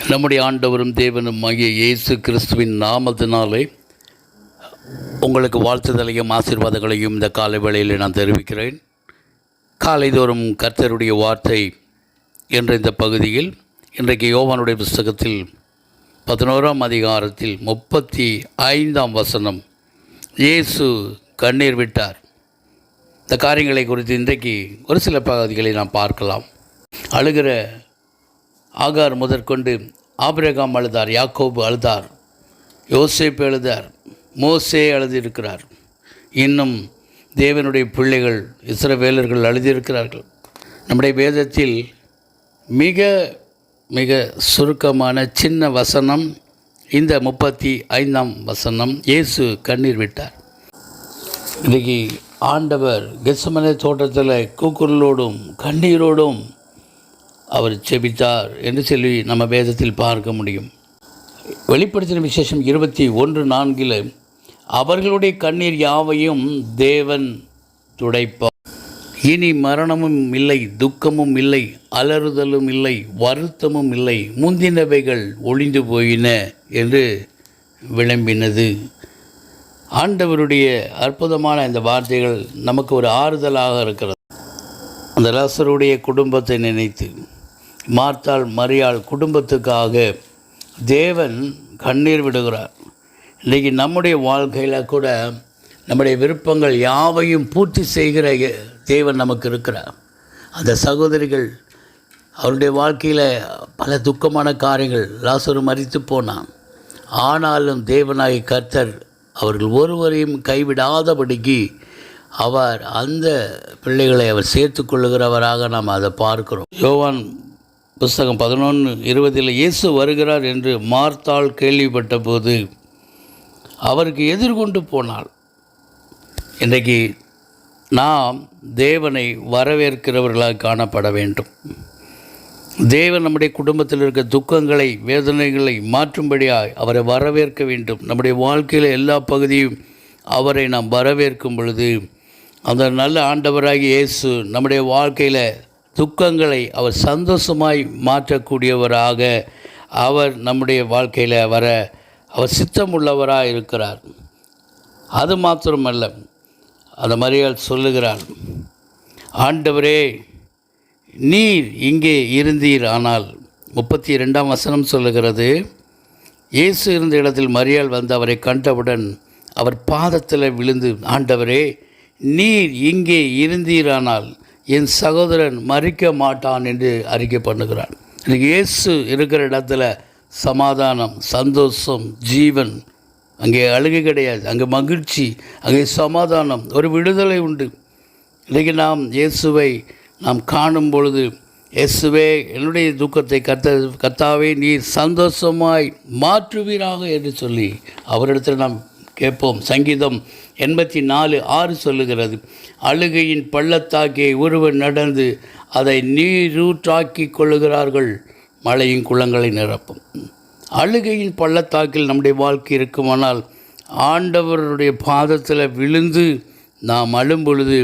நம்முடைய ஆண்டவரும் தேவனும் ஆகிய இயேசு கிறிஸ்துவின் நாமத்தினாலே உங்களுக்கு வாழ்த்துதலையும் ஆசீர்வாதங்களையும் இந்த காலை வேளையில் நான் தெரிவிக்கிறேன். காலைதோறும் கர்த்தருடைய வார்த்தை என்ற இந்த பகுதியில் இன்றைக்கு யோவானுடைய புஸ்தகத்தில் 11ஆம் அதிகாரத்தில் 35ஆம் வசனம், இயேசு கண்ணீர் விட்டார். இந்த காரியங்களை குறித்து இன்றைக்கு ஒரு சில பகுதிகளை நாம் பார்க்கலாம். அழுகிற ஆகார் முதற்கொண்டு ஆபிரகாம் அழுதார், யாக்கோபு அழுதார், யோசேப்பு அழுதார், மோசே அழுதிருக்கிறார். இன்னும் தேவனுடைய பிள்ளைகள் இஸ்ரவேலர்கள் அழுதிருக்கிறார்கள். நம்முடைய வேதத்தில் மிக மிக சுருக்கமான சின்ன வசனம் இந்த 35ஆம் வசனம், இயேசு கண்ணீர் விட்டார். இன்றைக்கி ஆண்டவர் கெத்செமனே தோட்டத்தில் கூக்குரலோடும் கண்ணீரோடும் அவர் செபித்தார் என்று சொல்லி நம்ம வேதத்தில் பார்க்க முடியும். வெளிப்படுத்தின விசேஷம் 21:4 அவர்களுடைய கண்ணீர் யாவையும் தேவன் துடைப்பார். இனி மரணமும் இல்லை, துக்கமும் இல்லை, அலறுதலும் இல்லை, வருத்தமும் இல்லை, முந்தினவைகள் ஒளிந்து போயின என்று விளம்பினது. ஆண்டவருடைய அற்புதமான இந்த வார்த்தைகள் நமக்கு ஒரு ஆறுதலாக இருக்கிறது. அந்த லாசருடைய குடும்பத்தை நினைத்து, மார்த்தாள் மரியாள் குடும்பத்துக்காக தேவன் கண்ணீர் விடுகிறார். இன்றைக்கி நம்முடைய வாழ்க்கையில் கூட நம்முடைய விருப்பங்கள் யாவையும் பூர்த்தி செய்கிற தேவன் நமக்கு இருக்கிறார். அந்த சகோதரிகள் அவருடைய வாழ்க்கையில் பல துக்கமான காரியங்கள், லாசரு மரித்து போனான். ஆனாலும் தேவனாகிய கர்த்தர் அவர்கள் ஒருவரையும் கைவிடாதபடிக்கு அவர் அந்த பிள்ளைகளை அவர் சேர்த்து கொள்ளுகிறவராக நாம் அதை பார்க்கிறோம். யோவான் புஸ்தகம் 11:20 இயேசு வருகிறார் என்று மார்த்தாள் கேள்விப்பட்ட போது அவருக்கு எதிர்கொண்டு போனாள். இன்றைக்கு நாம் தேவனை வரவேற்கிறவர்களாக காணப்பட வேண்டும். தேவன் நம்முடைய குடும்பத்தில் இருக்க துக்கங்களை, வேதனைகளை மாற்றும்படியாக அவரை வரவேற்க வேண்டும். நம்முடைய வாழ்க்கையில் எல்லா பகுதியும் அவரை நாம் வரவேற்கும் பொழுது அந்த நல்ல ஆண்டவராகிய இயேசு நம்முடைய வாழ்க்கையில் துக்கங்களை அவர் சந்தோஷமாய் மாற்றக்கூடியவராக அவர் நம்முடைய வாழ்க்கையில் வர அவர் சித்தமுள்ளவராக இருக்கிறார். அது மாத்திரமல்ல, அந்த மரியாள் சொல்லுகிறார், ஆண்டவரே நீர் இங்கே இருந்தீர். ஆனால் 32ஆம் வசனம் சொல்லுகிறது, இயேசு இருந்த இடத்தில் மரியாள் வந்து அவரை கண்டவுடன் அவர் பாதத்தில் விழுந்து, ஆண்டவரே நீர் இங்கே இருந்தீரானால் என் சகோதரன் மறிக்க மாட்டான் என்று அறிக்கை பண்ணுகிறான். இயேசு இருக்கிற இடத்துல சமாதானம், சந்தோஷம், ஜீவன். அங்கே அழுகை கிடையாது, அங்கே மகிழ்ச்சி, அங்கே சமாதானம், ஒரு விடுதலை உண்டு. இன்றைக்கி இயேசுவை நாம் காணும் பொழுது, இயேசுவே என்னுடைய துக்கத்தை கர்த்தாவே நீர் சந்தோஷமாய் மாற்றுவீராக என்று சொல்லி அவரிடத்தில் நாம் கேட்போம். சங்கீதம் 84:6 சொல்லுகிறது, அழுகையின் பள்ளத்தாக்கை ஒருவர் நடந்து அதை நீரூற்றாக்கி கொள்ளுகிறார்கள், மழையின் குளங்களை நிரப்பும். அழுகையின் பள்ளத்தாக்கில் நம்முடைய வாழ்க்கை இருக்குமானால் ஆண்டவருடைய பாதத்தில் விழுந்து நாம் அழும் பொழுது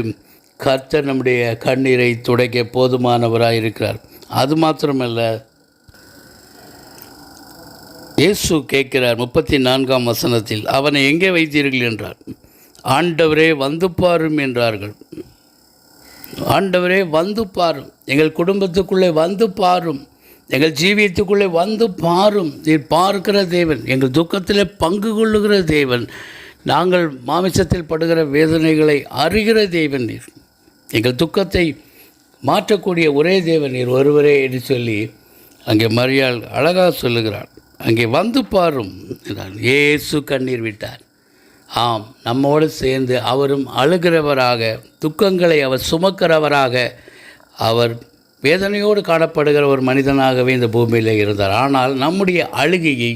கர்த்தர் நம்முடைய கண்ணீரை துடைக்க போதுமானவராக இருக்கிறார். அது மாத்திரமல்ல, இயேசு கேட்கிறார் 34ஆம் வசனத்தில், அவனை எங்கே வைத்தீர்கள் என்றார். ஆண்டவரே வந்து பாரும் என்றார்கள். ஆண்டவரே வந்து பாரும், எங்கள் குடும்பத்துக்குள்ளே வந்து பாரும், எங்கள் ஜீவியத்துக்குள்ளே வந்து பாரும். நீர் பார்க்கிற தேவன், எங்கள் துக்கத்தில் பங்கு கொள்ளுகிற தேவன், நாங்கள் மாமிசத்தில் படுகிற வேதனைகளை அறிகிற தேவன் நீர், எங்கள் துக்கத்தை மாற்றக்கூடிய ஒரே தேவன் நீர் ஒருவரே என்று சொல்லி அங்கே மரியாள் அழகாக சொல்லுகிறார். அங்கே வந்து பாரும் என்றார். இயேசு கண்ணீர் விட்டார். ஆம், நம்மோடு சேர்ந்து அவரும் அழுகிறவராக, துக்கங்களை அவர் சுமக்கிறவராக, அவர் வேதனையோடு காணப்படுகிற ஒரு மனிதனாகவே இந்த பூமியில் இருந்தார். ஆனால் நம்முடைய அழுகையை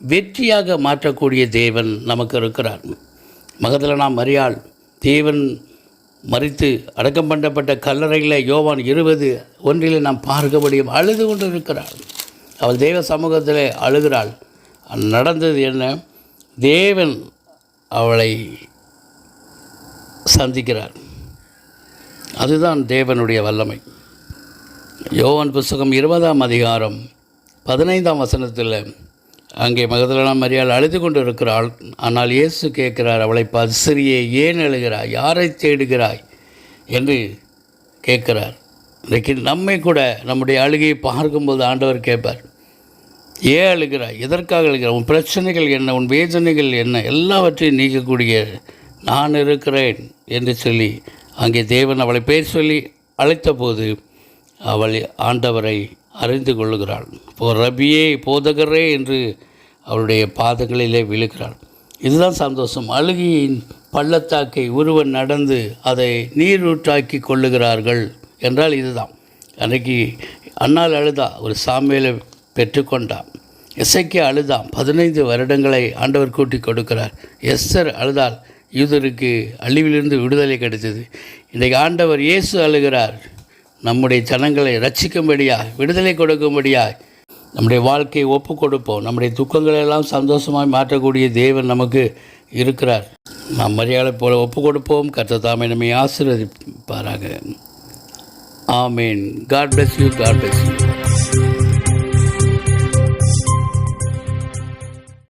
வெற்றியாக மாற்றக்கூடிய தேவன் நமக்கு இருக்கிறார். மகதலேனா மரியாள் தேவன் மரித்து அடக்கம் பண்ணப்பட்ட கல்லறையில் யோவான் 20:1 நாம் பார்க்க முடியும், அழுது கொண்டு இருக்கிறாள். அவள் தேவ சமூகத்தில் அழுகிறாள். நடந்தது என்ன? தேவன் அவளை சந்திக்கிறார். அதுதான் தேவனுடைய வல்லமை. யோவான் புஸ்தகம் 20ஆம் அதிகாரம் 15ஆம் வசனத்தில் அங்கே மகதலேனா மரியாள் அழுது கொண்டு இருக்கிறாள். ஆனால் இயேசு கேட்கிறார், அவளை பார்த்து, சிறியே ஏன் அழுகிறாய், யாரை தேடுகிறாய் என்று கேட்குறார். இன்றைக்கு நம்மை கூட நம்முடைய அழுகையை பார்க்கும்போது ஆண்டவர் கேட்பார், ஏன் அழுகிறாய், எதற்காக அழுகிறாய், உன் பிரச்சனைகள் என்ன, உன் வேதனைகள் என்ன, எல்லாவற்றையும் நீக்கக்கூடிய நான் இருக்கிறேன் என்று சொல்லி அங்கே தேவன் அவளை பேர் சொல்லி அழைத்த போது அவள் ஆண்டவரை அறிந்து கொள்ளுகிறாள். ரபியே, போதகரே என்று அவளுடைய பாதங்களிலே விழுகிறாள். இதுதான் சந்தோஷம். அழுகையின் பள்ளத்தாக்கை ஒருவன் நடந்து அதை நீரூற்றாக்கி கொள்ளுகிறார்கள் என்றால் இதுதான். அன்றைக்கி அன்னாள் அழுதா, ஒரு சாமுவேலை பெற்றுக்கொண்டான். எசேக்கியா அழுதான், 15 வருடங்களை ஆண்டவர் கூட்டி கொடுக்கிறார். எஸ்தர் அழுதால் யூதருக்கு அழிவிலிருந்து விடுதலை கிடைத்தது. இன்றைக்கு ஆண்டவர் இயேசு அழுகிறார், நம்முடைய ஜனங்களை ரட்சிக்கும்படியாய், விடுதலை கொடுக்கும்படியாய் நம்முடைய வாழ்க்கையை ஒப்பு கொடுப்போம். நம்முடைய துக்கங்களெல்லாம் சந்தோஷமாக மாற்றக்கூடிய தேவன் நமக்கு இருக்கிறார். நாம் மரியாதை போல ஒப்பு கொடுப்போம். கர்த்தர் தாமே நம்மை ஆசீர்வதிப்பாராக. ஆமேன். God bless you.